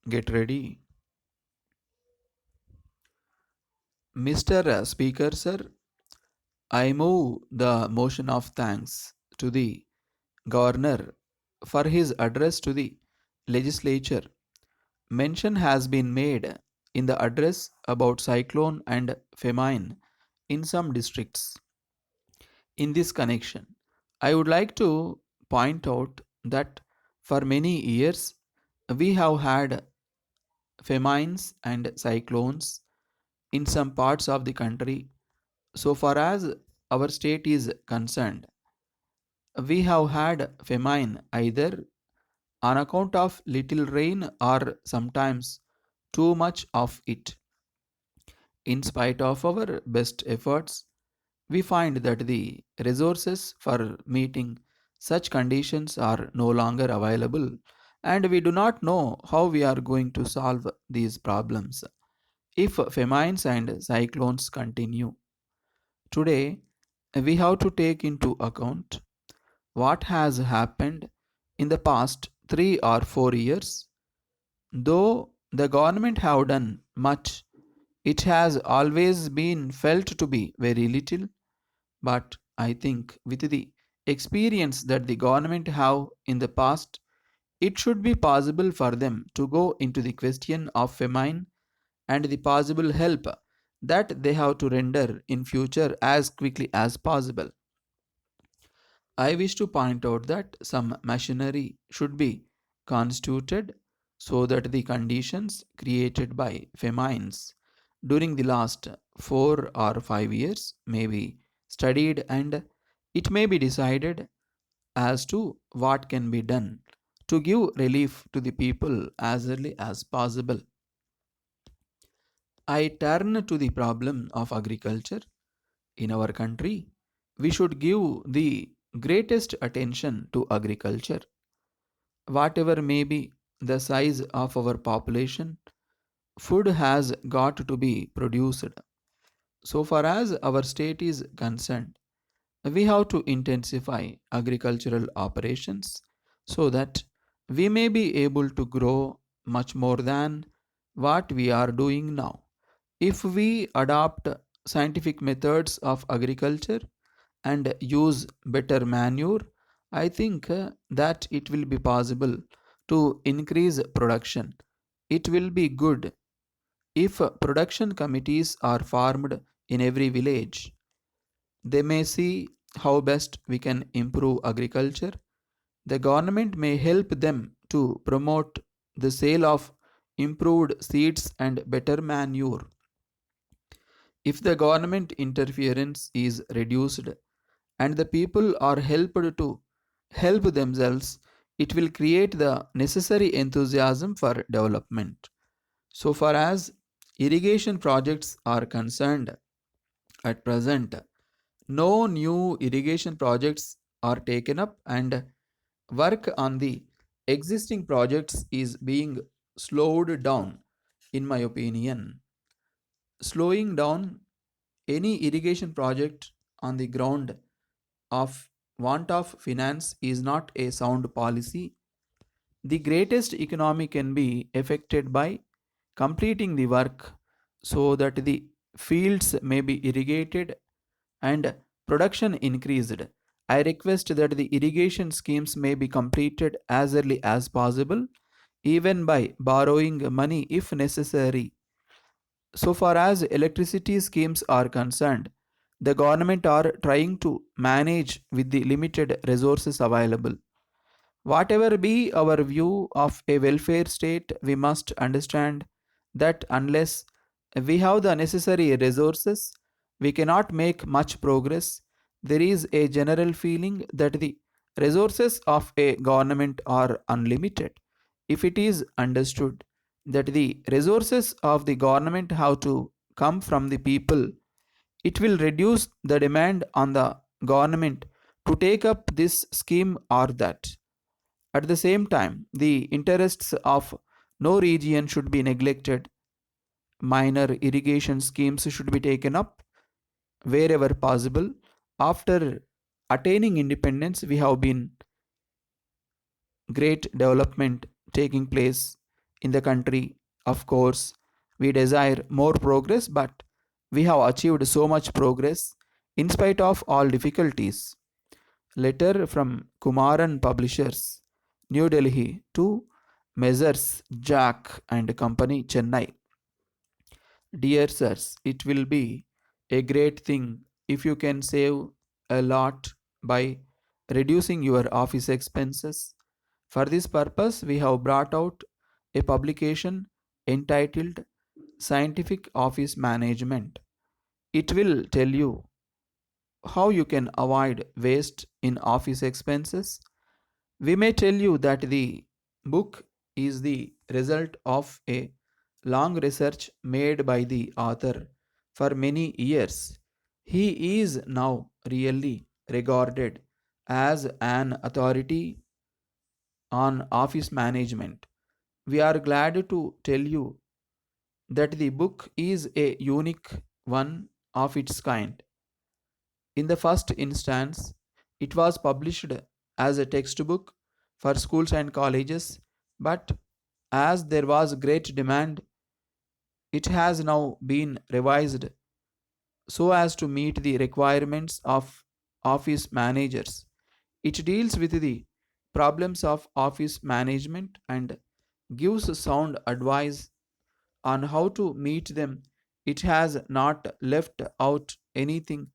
Get ready. Mr. Speaker, sir, I move the motion of thanks to the Governor for his address to the legislature. Mention has been made in the address about cyclone and famine in some districts. In this connection, I would like to point out that for many years we have had famines and cyclones in some parts of the country. So far as our state is concerned, we have had famine either on account of little rain or sometimes too much of it. In spite of our best efforts, we find that the resources for meeting such conditions are no longer available, and we do not know how we are going to solve these problems if famines and cyclones continue. Today, we have to take into account what has happened in the past 3 or 4 years. Though the government have done much, it has always been felt to be very little. But I think with the experience that the government have in the past, it should be possible for them to go into the question of famine and the possible help that they have to render in future as quickly as possible. I wish to point out that some machinery should be constituted so that the conditions created by famines during the last 4 or 5 years may be studied, and it may be decided as to what can be done to give relief to the people as early as possible. I turn to the problem of agriculture in our country. We should give the greatest attention to agriculture. Whatever may be the size of our population, food has got to be produced. So far as our state is concerned, we have to intensify agricultural operations so that we may be able to grow much more than what we are doing now. If we adopt scientific methods of agriculture and use better manure, I think that it will be possible to increase production. It will be good if production committees are formed in every village. They may see how best we can improve agriculture. The government may help them to promote the sale of improved seeds and better manure. If the government interference is reduced and the people are helped to help themselves, it will create the necessary enthusiasm for development. So far as irrigation projects are concerned, at present, no new irrigation projects are taken up, and work on the existing projects is being slowed down, in my opinion. Slowing down any irrigation project on the ground of want of finance is not a sound policy. The greatest economy can be affected by completing the work so that the fields may be irrigated and production increased. I request that the irrigation schemes may be completed as early as possible, even by borrowing money if necessary. So far as electricity schemes are concerned, the government are trying to manage with the limited resources available. Whatever be our view of a welfare state, we must understand that unless we have the necessary resources, we cannot make much progress. There is a general feeling that the resources of a government are unlimited. If it is understood that the resources of the government have to come from the people, it will reduce the demand on the government to take up this scheme or that. At the same time, the interests of no region should be neglected. Minor irrigation schemes should be taken up wherever possible. After attaining independence, we have been great development taking place in the country. Of course, we desire more progress, but we have achieved so much progress in spite of all difficulties. Letter from Kumaran Publishers, New Delhi to Messrs. Jack and Company, Chennai. Dear sirs, it will be a great thing if you can save a lot by reducing your office expenses. For this purpose, we have brought out a publication entitled Scientific Office Management. It will tell you how you can avoid waste in office expenses. We may tell you that the book is the result of a long research made by the author for many years. He is now really regarded as an authority on office management. We are glad to tell you that the book is a unique one of its kind. In the first instance, it was published as a textbook for schools and colleges, but as there was great demand, it has now been revised so as to meet the requirements of office managers. It deals with the problems of office management and gives sound advice on how to meet them. It has not left out anything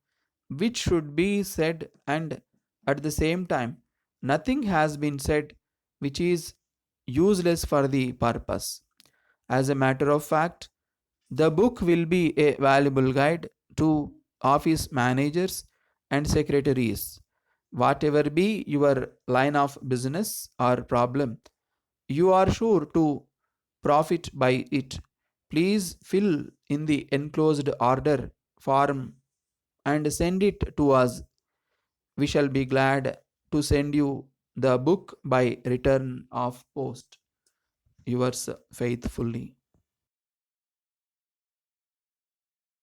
which should be said, and at the same time, nothing has been said which is useless for the purpose. As a matter of fact, the book will be a valuable guide to office managers and secretaries. Whatever be your line of business or problem, you are sure to profit by it. Please fill in the enclosed order form and send it to us. We shall be glad to send you the book by return of post. Yours faithfully.